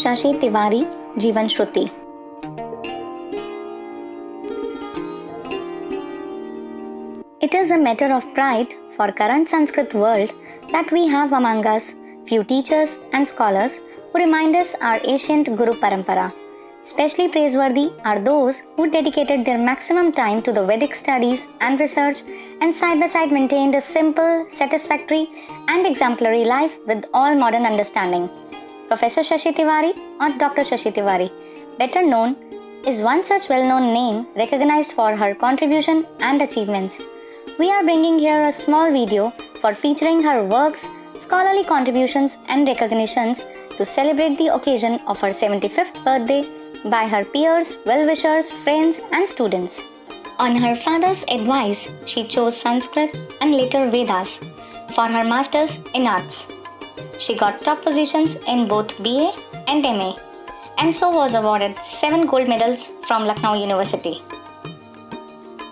Shashi Tiwari, Jeevan Shruti. It is a matter of pride for current Sanskrit world that we have among us few teachers and scholars who remind us our ancient Guru Parampara. Especially praiseworthy are those who dedicated their maximum time to the Vedic studies and research and side by side maintained a simple, satisfactory and exemplary life with all modern understanding. Professor Shashi Tiwari or Dr. Shashi Tiwari, better known, is one such well-known name recognized for her contribution and achievements. We are bringing here a small video for featuring her works, scholarly contributions and recognitions to celebrate the occasion of her 75th birthday by her peers, well-wishers, friends and students. On her father's advice, she chose Sanskrit and later Vedas for her masters in arts. She got top positions in both BA and MA and so was awarded 7 gold medals from Lucknow University.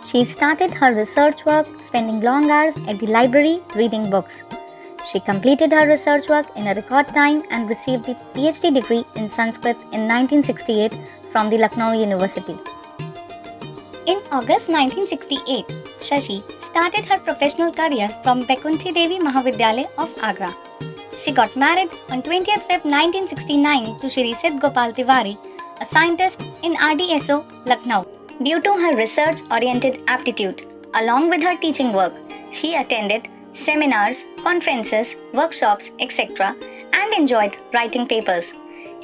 She started her research work spending long hours at the library reading books. She completed her research work in a record time and received the PhD degree in Sanskrit in 1968 from the Lucknow University. In August 1968, Shashi started her professional career from Bakunthi Devi Mahavidyalaya of Agra. She got married on 20th Feb 1969 to Shri Sid Gopal Tiwari, a scientist in RDSO, Lucknow. Due to her research-oriented aptitude, along with her teaching work, she attended seminars, conferences, workshops, etc. and enjoyed writing papers.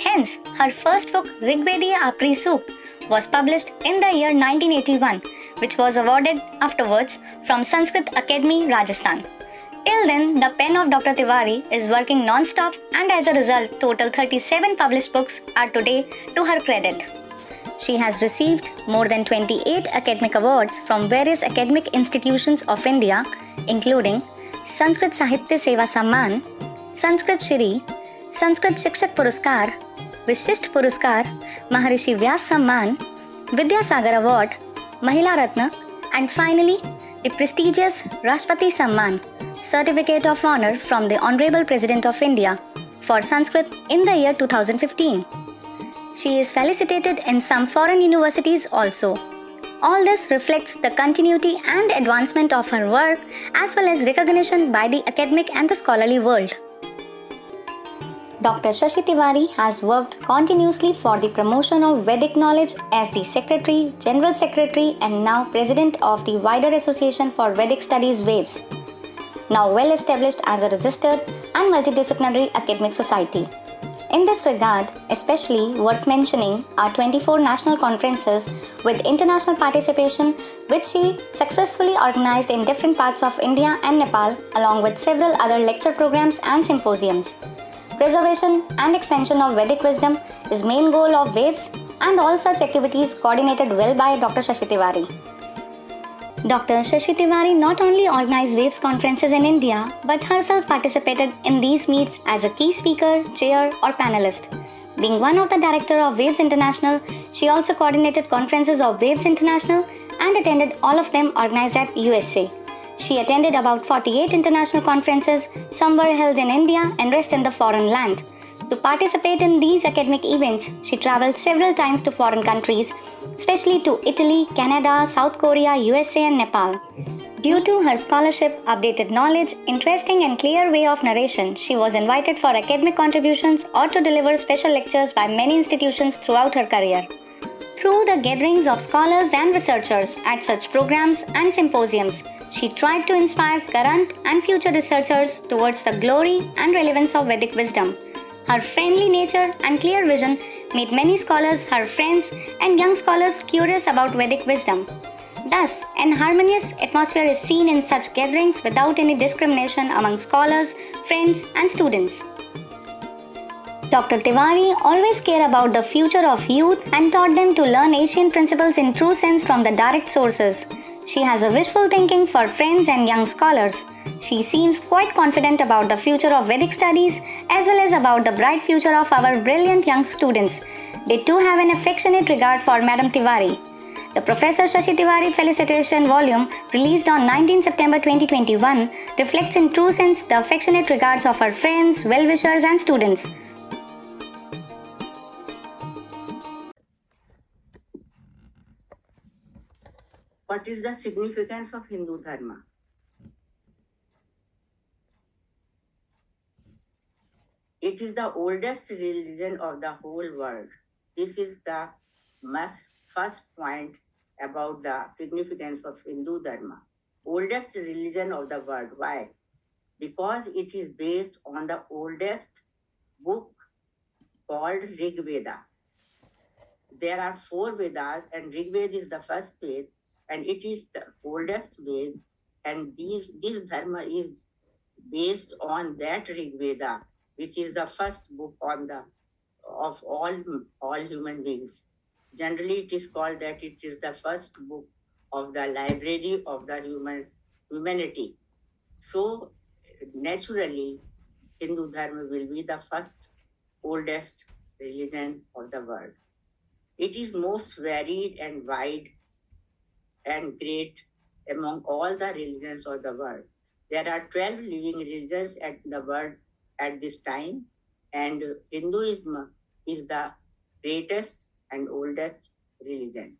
Hence, her first book Rigvediya Apri Sook was published in the year 1981, which was awarded afterwards from Sanskrit Academy, Rajasthan. Till then, the pen of Dr. Tiwari is working non-stop and as a result, total 37 published books are today to her credit. She has received more than 28 academic awards from various academic institutions of India, including Sanskrit Sahitya Seva Samman, Sanskrit Shri, Sanskrit Shikshak Puruskar, Vishisht Puruskar, Maharishi Vyas Samman, Vidya Sagar Award, Mahila Ratna, and finally, the prestigious Rashtrapati Samman, Certificate of Honor from the Honorable President of India for Sanskrit in the year 2015. She is felicitated in some foreign universities also. All this reflects the continuity and advancement of her work as well as recognition by the academic and the scholarly world. Dr. Shashi Tiwari has worked continuously for the promotion of Vedic knowledge as the Secretary, General Secretary and now President of the wider Association for Vedic Studies WAVES, now well established as a registered and multidisciplinary academic society. In this regard, especially worth mentioning are 24 national conferences with international participation which she successfully organized in different parts of India and Nepal along with several other lecture programs and symposiums. Preservation and expansion of Vedic wisdom is main goal of WAVES and all such activities coordinated well by Dr. Shashi Tiwari. Dr. Shashi Tiwari not only organized WAVES conferences in India but herself participated in these meets as a key speaker, chair or panelist. Being one of the director of WAVES International, she also coordinated conferences of WAVES International and attended all of them organized at USA. She attended about 48 international conferences, some were held in India and rest in the foreign land. To participate in these academic events, she travelled several times to foreign countries, especially to Italy, Canada, South Korea, USA and Nepal. Due to her scholarship, updated knowledge, interesting and clear way of narration, she was invited for academic contributions or to deliver special lectures by many institutions throughout her career. Through the gatherings of scholars and researchers at such programs and symposiums, she tried to inspire current and future researchers towards the glory and relevance of Vedic wisdom. Her friendly nature and clear vision made many scholars her friends and young scholars curious about Vedic wisdom. Thus, an harmonious atmosphere is seen in such gatherings without any discrimination among scholars, friends and students. Dr. Tiwari always cared about the future of youth and taught them to learn ancient principles in true sense from the direct sources. She has a wishful thinking for friends and young scholars. She seems quite confident about the future of Vedic studies as well as about the bright future of our brilliant young students. They too have an affectionate regard for Madam Tiwari. The Professor Shashi Tiwari Felicitation Volume, released on 19 September 2021, reflects in true sense the affectionate regards of her friends, well-wishers and students. What is the significance of Hindu Dharma? It is the oldest religion of the whole world. This is the first point about the significance of Hindu Dharma. Oldest religion of the world. Why? Because it is based on the oldest book called Rig Veda. There are 4 Vedas, and Rig Veda is the first Ved, and it is the oldest Ved, and this Dharma is based on that Rig Veda, which is the first book of all human beings. Generally, it is called that it is the first book of the library of the humanity. So, naturally, Hindu Dharma will be the first oldest religion of the world. It is most varied and wide and great among all the religions of the world. There are 12 living religions at the world at this time, and Hinduism is the greatest and oldest religion.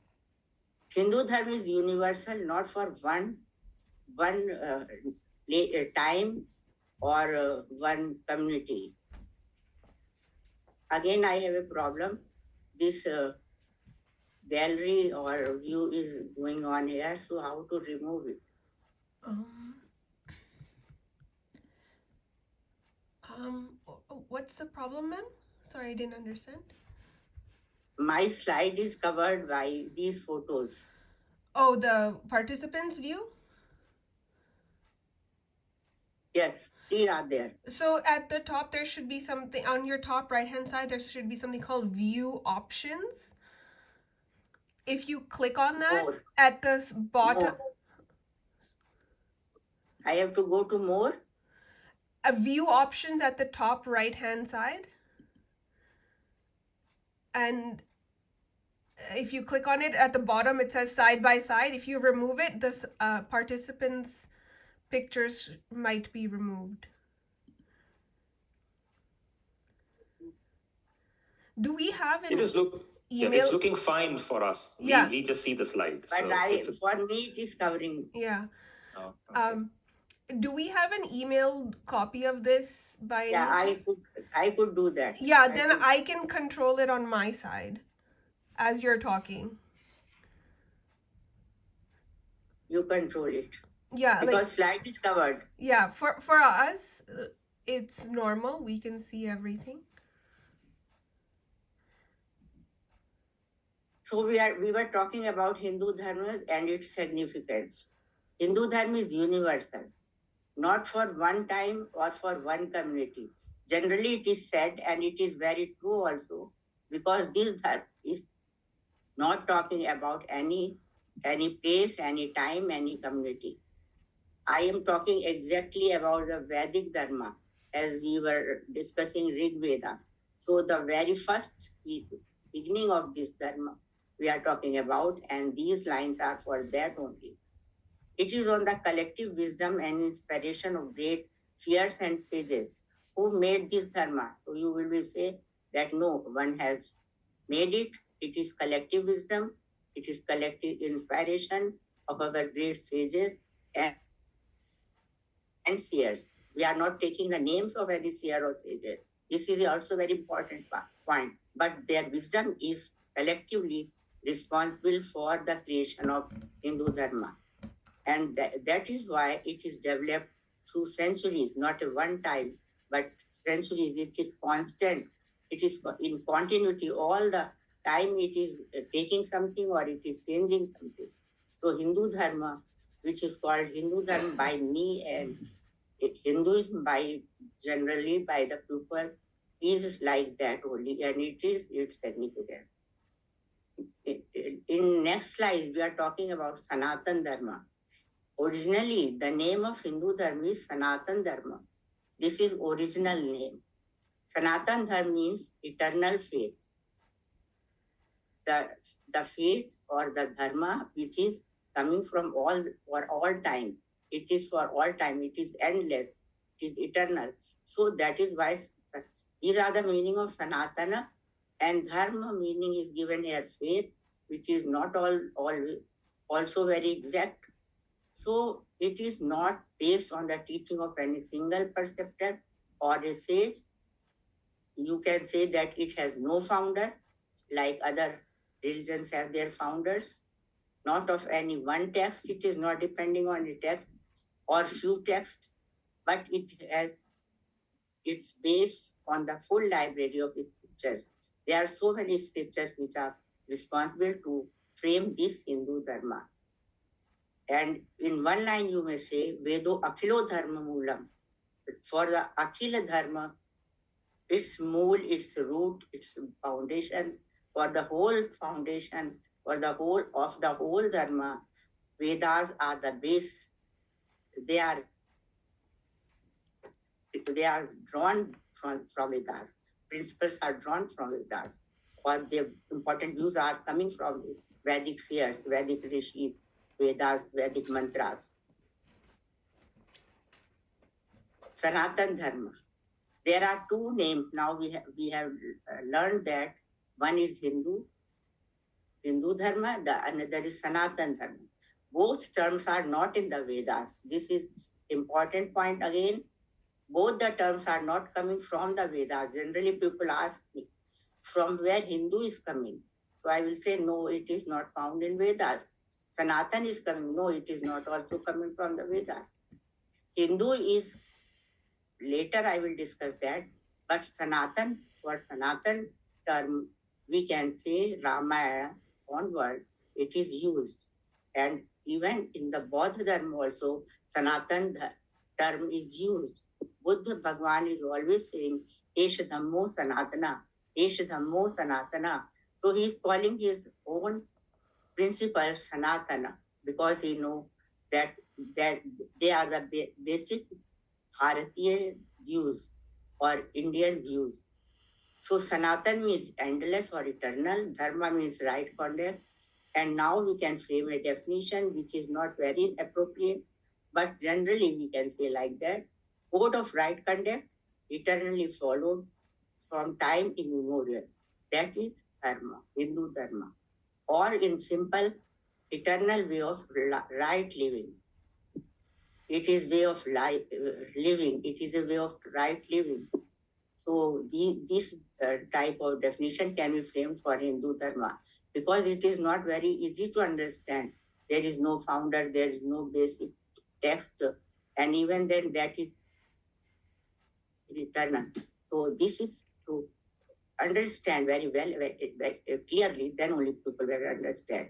Hindu Dharma is universal, not for one time or one community. Again, I have a problem. This gallery or view is going on here, so how to remove it? What's the problem, ma'am? Sorry, I didn't understand. My slide is covered by these photos. Oh, the participants view? Yes, 3 are there. So at the top, there should be something on your top right hand side. There should be something called view options. If you click on that, More. at the bottom, I have to go to more. View options at the top right hand side, and if you click on it at the bottom, it says side by side. If you remove it, the participants' pictures might be removed. Do we have an email? It's looking fine for us. Yeah. We just see the slide. But for me, it is covering. Yeah. Oh, okay. Do we have an emailed copy of this by any chance? I could do that. Yeah, then I can control it on my side as you're talking. You control it. Yeah, because slide is covered. Yeah, for us, it's normal. We can see everything. So we were talking about Hindu Dharma and its significance. Hindu Dharma is universal, not for one time or for one community. Generally, it is said, and it is very true also, because this Dharma is not talking about any place, any time, any community. I am talking exactly about the Vedic Dharma, as we were discussing Rig Veda. So the very first beginning of this Dharma we are talking about, and these lines are for that only. It is on the collective wisdom and inspiration of great seers and sages who made this Dharma. So you will say that no, one has made it. It is collective wisdom. It is collective inspiration of our great sages and seers. We are not taking the names of any seer or sages. This is also very important point. But their wisdom is collectively responsible for the creation of Hindu Dharma. And that is why it is developed through centuries, not a one time, but centuries. It is constant. It is in continuity. All the time it is taking something or it is changing something. So Hindu Dharma, which is called Hindu Dharma by me and Hinduism generally by the people, is like that only, and it is its significance. In next slide, we are talking about Sanatan Dharma. Originally, the name of Hindu Dharma is Sanatan Dharma. This is original name. Sanatan Dharma means eternal faith. The faith or the Dharma which is coming from all time. It is for all time. It is endless. It is eternal. So that is why these are the meaning of Sanatana, and Dharma meaning is given here faith, which is not also very exact. So it is not based on the teaching of any single preceptor or a sage. You can say that it has no founder, like other religions have their founders, not of any one text. It is not depending on a text or few texts, but it has its base on the full library of scriptures. There are so many scriptures which are responsible to frame this Hindu Dharma. And in one line you may say, Vedo Akhilo Dharma Moolam. For the Akhila Dharma, its mool, its root, its foundation, for the whole foundation, for the whole of the whole Dharma, Vedas are the base. They are drawn from Vedas. Principles are drawn from Vedas. Or the important views are coming from the Vedic seers, Vedic rishis, Vedas, Vedic mantras. Sanatan Dharma. There are two names now. We have learned that one is Hindu Dharma, the another is Sanatan Dharma. Both terms are not in the Vedas. This is important point again. Both the terms are not coming from the Vedas. Generally, people ask me from where Hindu is coming. So I will say no, it is not found in Vedas. Sanatan is coming. No, it is not also coming from the Vedas. Hindu is later I will discuss that. But Sanatan, for Sanatan term, we can say Ramayana onward, it is used. And even in the Bodh Dharma also, Sanatan term is used. Buddha Bhagwan is always saying, Esha Dhammo Sanatana, Esha Dhammo Sanatana. So he is calling his own principle Sanatana because he knows that they are the basic Bharatiya views or Indian views. So Sanatan means endless or eternal, Dharma means right conduct, and now we can frame a definition which is not very appropriate, but generally we can say like that. Code of right conduct, eternally followed from time immemorial. That is Dharma, Hindu Dharma. Or in simple, eternal way of right living. It is way of life, living. It is a way of right living. So this type of definition can be framed for Hindu Dharma because it is not very easy to understand. There is no founder, there is no basic text, and even then that is eternal. So this is to understand very well, very clearly, then only people will understand.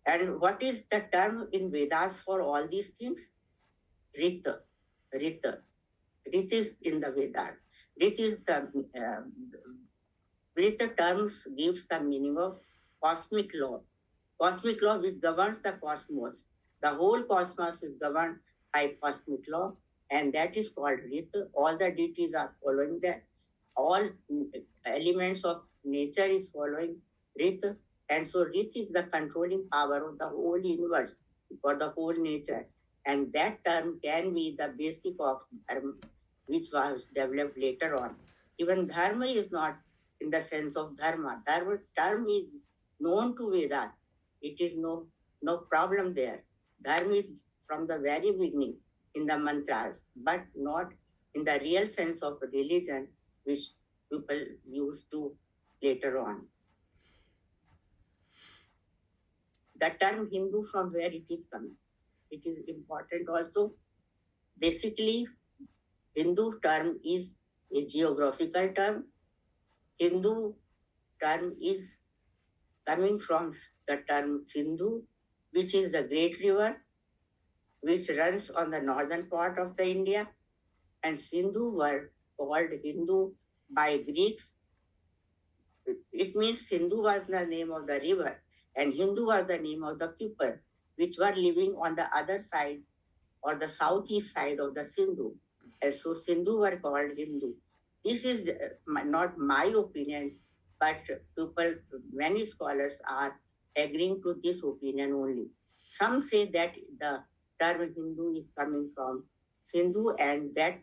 And what is the term in Vedas for all these things? Rita. Rita. Rita is in the Vedas. Rita is the terms gives the meaning of cosmic law. Cosmic law which governs the cosmos. The whole cosmos is governed by cosmic law, and that is called Rita. All the deities are following that. All elements of nature is following Rita. And so Rita is the controlling power of the whole universe for the whole nature. And that term can be the basic of dharma, which was developed later on. Even dharma is not in the sense of dharma. Dharma term is known to Vedas. It is no problem there. Dharma is from the very beginning in the mantras, but not in the real sense of religion, which people used to later on. The term Hindu, from where it is coming. It is important also. Basically, Hindu term is a geographical term. Hindu term is coming from the term Sindhu, which is the great river which runs on the northern part of the India. And Sindhu were called Hindu by Greeks. It means Sindhu was the name of the river and Hindu was the name of the people which were living on the other side or the southeast side of the Sindhu. And so Sindhu were called Hindu. This is not my opinion, but people, many scholars are agreeing to this opinion only. Some say that the term Hindu is coming from Sindhu, and that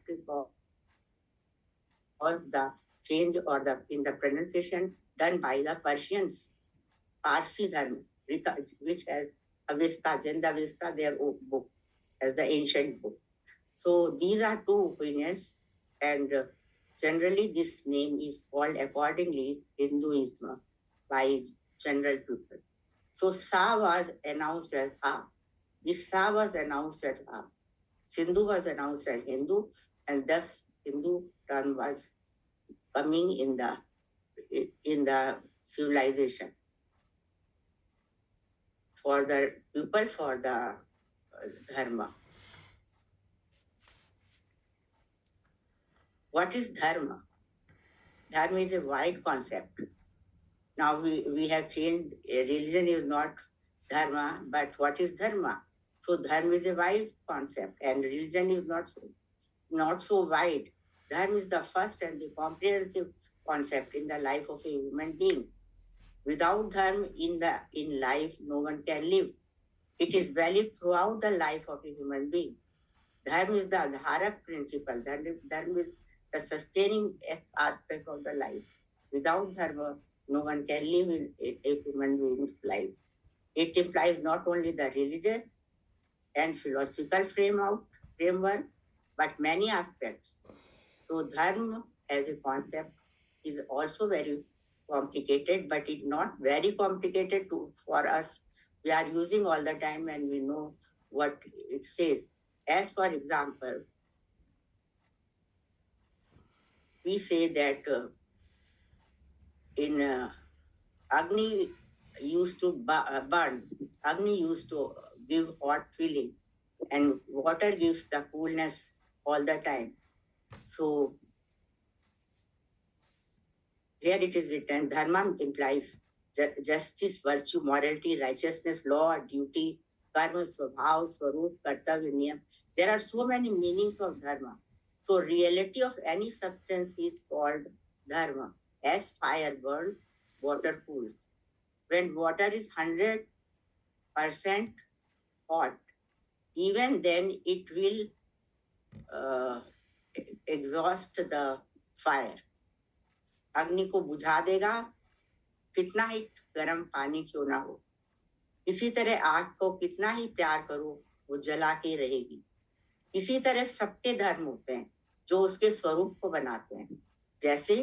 was the change or in the pronunciation done by the Persians, Parsi Dharma, which has Avesta, Jendavesta, their book, as the ancient book. So these are two opinions, and generally this name is called accordingly Hinduism by general people. So Sa was announced as Ha. This Sa was announced as Ha. Sindhu was announced as Hindu, and thus Hindu term was coming in the civilization for the people, for the dharma. What is dharma? Dharma is a wide concept. Now we have changed, religion is not dharma, but what is dharma? So dharma is a wide concept and religion is not so wide. Dharma is the first and the comprehensive concept in the life of a human being. Without dharma in life, no one can live. It is valid throughout the life of a human being. Dharma is the adharak principle. Dharma is the sustaining aspect of the life. Without dharma, no one can live in a human being's life. It implies not only the religious and philosophical framework, but many aspects. So dharma as a concept is also very complicated, but it's not very complicated for us. We are using all the time and we know what it says. As for example, we say that in Agni used to burn, Agni used to give hot feeling, and water gives the coolness all the time. So here it is written, dharma implies justice, virtue, morality, righteousness, law, duty, karma, swabhav, swarup, kartavya, niyam. There are so many meanings of dharma. So reality of any substance is called dharma. As fire burns, water cools. When water is 100% hot, even then it will exhaust the fire. अग्नि को बुझा देगा, कितना ही गर्म पानी क्यों ना हो. इसी तरह आग को कितना ही प्यार करो, वो जला के रहेगी. इसी तरह सबके धर्म होते हैं जो उसके स्वरूप को बनाते हैं. जैसे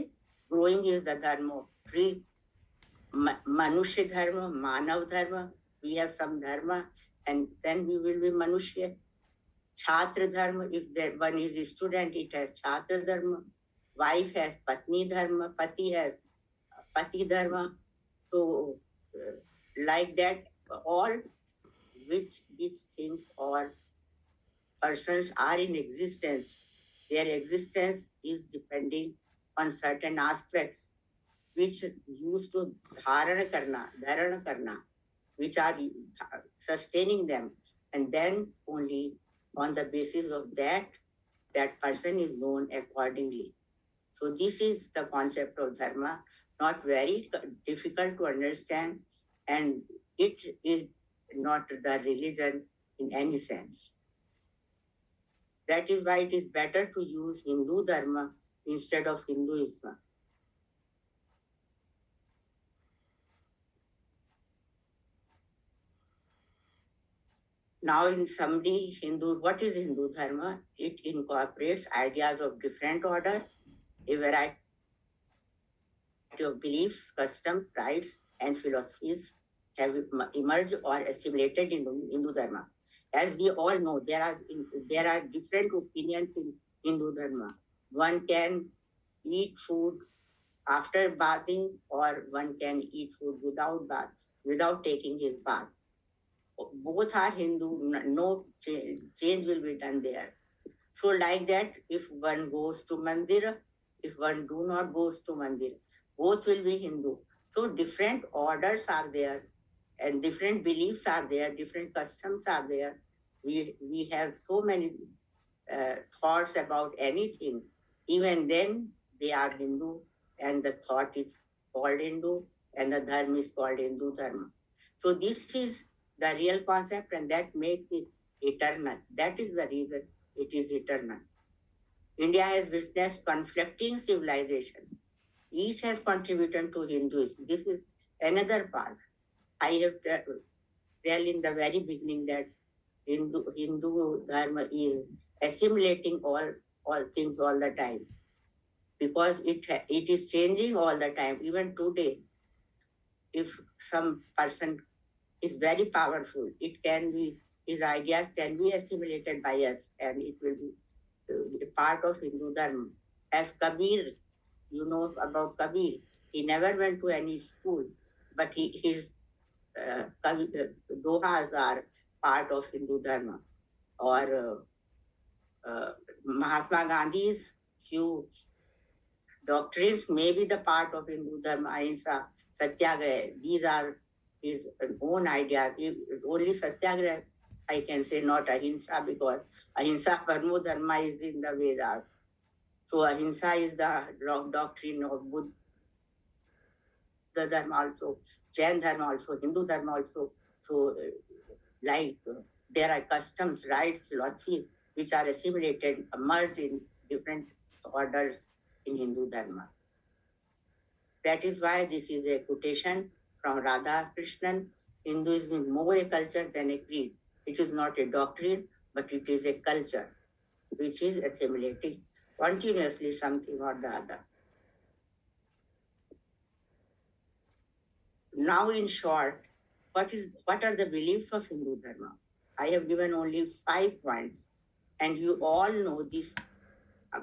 ग्रोइंग इज द धर्म ऑफ ट्री, मनुष्य धर्म, मानव धर्म, we have some dharma and then we will be manushya. Chhatra dharma, if that one is a student, it has chhatra dharma. Wife has patni dharma, pati has pati dharma. So like that, all which these things or persons are in existence, their existence is depending on certain aspects which used to dharana karna, which are sustaining them, and then only on the basis of that person is known accordingly. So this is the concept of dharma, not very difficult to understand, and it is not the religion in any sense. That is why it is better to use Hindu dharma instead of Hinduism. Now in summary, what is Hindu dharma? It incorporates ideas of different order, a variety of beliefs, customs, rites, and philosophies have emerged or assimilated in Hindu dharma. As we all know, there are different opinions in Hindu dharma. One can eat food after bathing, or one can eat food without taking his bath. Both are Hindu, no change will be done there. So like that, if one goes to mandir, if one do not goes to mandir, both will be Hindu. So different orders are there and different beliefs are there, different customs are there. We have so many thoughts about anything. Even then, they are Hindu, and the thought is called Hindu, and the dharma is called Hindu dharma. So this is the real concept, and that makes it eternal. That is the reason it is eternal. India has witnessed conflicting civilization. Each has contributed to Hinduism. This is another part. I have tell in the very beginning that Hindu Dharma is assimilating all things all the time, because it is changing all the time. Even today, if some person is very powerful, it can be, his ideas can be assimilated by us, and it will be a part of Hindu Dharma. As Kabir, you know about Kabir, he never went to any school, but his dohas are part of Hindu Dharma. Or Mahatma Gandhi's few doctrines may be the part of Hindu Dharma, Ahimsa, Satyagraha. These are his own ideas. Only Satyagraha, I can say, not Ahimsa, because Ahimsa Parmo Dharma is in the Vedas. So Ahimsa is the doctrine of Buddha Dharma also, Jain Dharma also, Hindu Dharma also. So there are customs, rites, philosophies which are assimilated, merged in different orders in Hindu Dharma. That is why this is a quotation from Radha Krishnan. Hinduism is more a culture than a creed. It is not a doctrine, but it is a culture which is assimilating continuously something or the other. Now, in short, what are the beliefs of Hindu Dharma? I have given only 5 points, and you all know this,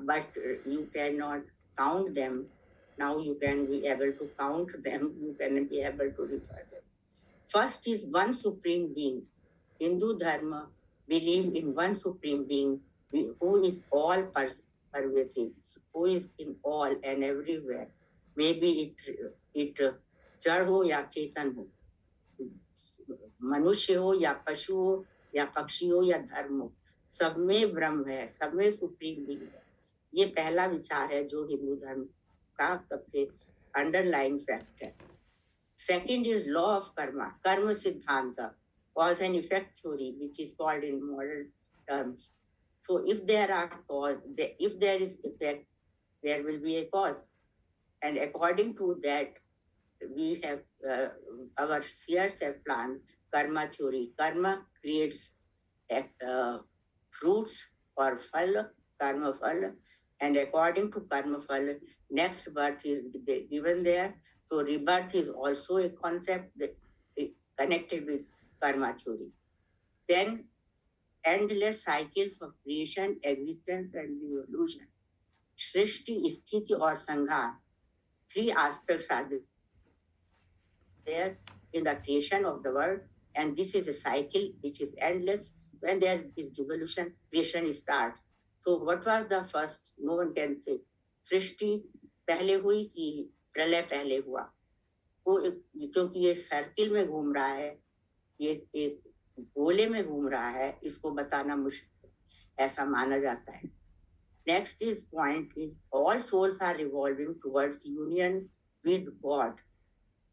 but you cannot count them. Now you can be able to count them, you can be able to refer them. First is one supreme being. Hindu Dharma believe in one supreme being who is all pervasive, who is in all and everywhere. Maybe it जड़ हो या चेतन हो, मनुष्य हो या पशु हो या पक्षी हो या धर्म हो, सब में ब्रह्म है, सब में सुप्रीम बीइंग है. ये पहला विचार है जो हिंदू धर्म का सबसे अंडरलाइंग फैक्ट है. Second is law of karma, karma siddhanta, cause and effect theory, which is called in modern terms. So if there are cause, if there is effect, there will be a cause. And according to that, we have, our seers have planned karma theory. Karma creates fruits or phal, karma phal. And according to karma phal, next birth is given there. So rebirth is also a concept that connected with karma theory. Then endless cycles of creation, existence, and evolution. Srishti, Sthiti, or Sanghar. 3 aspects are there in the creation of the world, and this is a cycle which is endless. When there is dissolution, creation starts. So what was the first? No one can say. सृष्टि पहले हुई कि प्रलय पहले हुआ? क्योंकि ये circle में घूम रहा है, ये एक गोले में घूम रहा है, इसको बताना मुश्किल, ऐसा माना जाता है. Next is point is all souls are revolving towards union with God.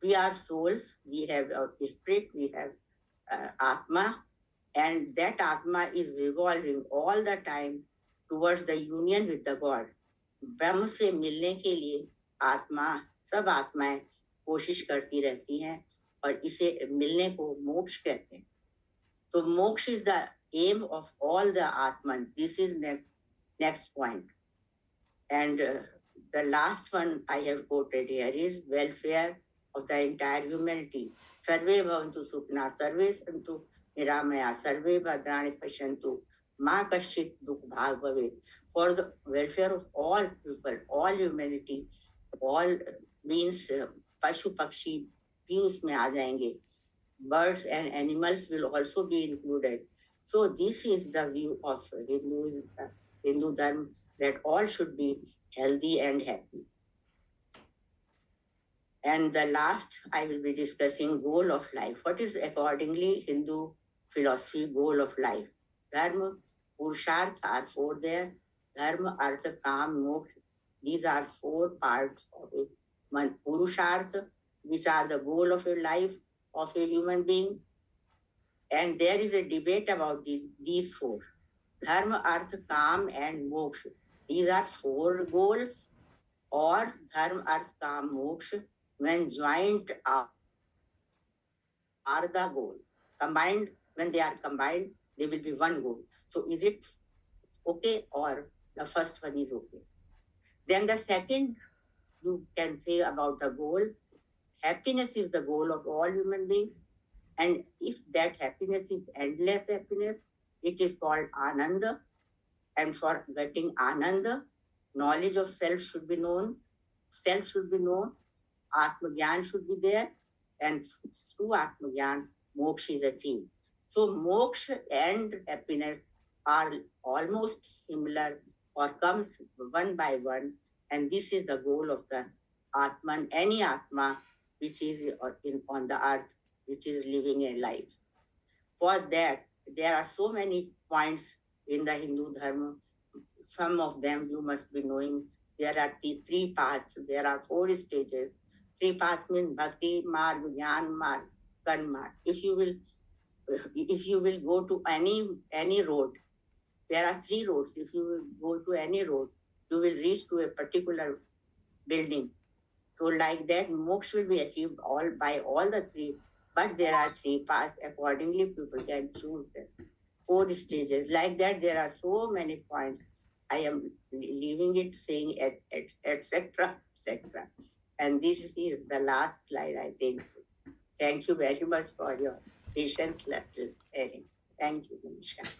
We are souls, we have our spirit, we have Atma, and that Atma is revolving all the time towards the union with the God. ब्रह्म से मिलने के लिए आत्मा, सब आत्माएं कोशिश करती रहती हैं, और इसे मिलने को मोक्ष कहते हैं. So moksha is the aim of all the Atmans. This is next point. And the last one I have quoted here is welfare of the entire humanity. Sarve bhavantu sukhna, sarve santu niramaya, sarve bhadrani pashantu, ma kaschit dukh bhag bhave. For the welfare of all people, all humanity, all means pashu pakshi भी उसमें आ जाएंगे. Birds and animals will also be included. So this is the view of Hindu Dharma, that all should be healthy and happy. And the last, I will be discussing goal of life. What is accordingly Hindu philosophy goal of life? Dharma, Purusharth are 4 there. Dharma, Artha, Kam, Moksha. These are 4 parts of it. Purusharth, which are the goal of a life of a human being. And there is a debate about these 4. Dharma, Artha, Kam, and Moksha. These are 4 goals, or Dharma, Artha, Kam, Moksha, when joined are the goal. combined, when they are combined, they will be one goal. So is it okay, or the first one is okay? Then the second, you can say about the goal, happiness is the goal of all human beings. And if that happiness is endless happiness, it is called ananda. And for getting ananda, knowledge of self should be known, Atma Gyan should be there, and through Atma Gyan, moksha is achieved. So moksha and happiness are almost similar or comes one by one, and this is the goal of the Atman, any Atma which is on the earth, which is living a life. For that, there are so many points in the Hindu Dharma. Some of them you must be knowing. There are the three paths. There are 4 stages. 3 paths mean bhakti, marg, jnana marg, karma marg. If you will go to any road, there are 3 roads. If you will go to any road, you will reach to a particular building. So like that, moksha will be achieved by all the 3. But there are 3 paths. Accordingly, people can choose them. 4 stages. Like that, there are so many points. I am leaving it saying etc. etc. And this is the last slide, I think. Thank you very much for your patience, little hearing. Thank you, Manisha.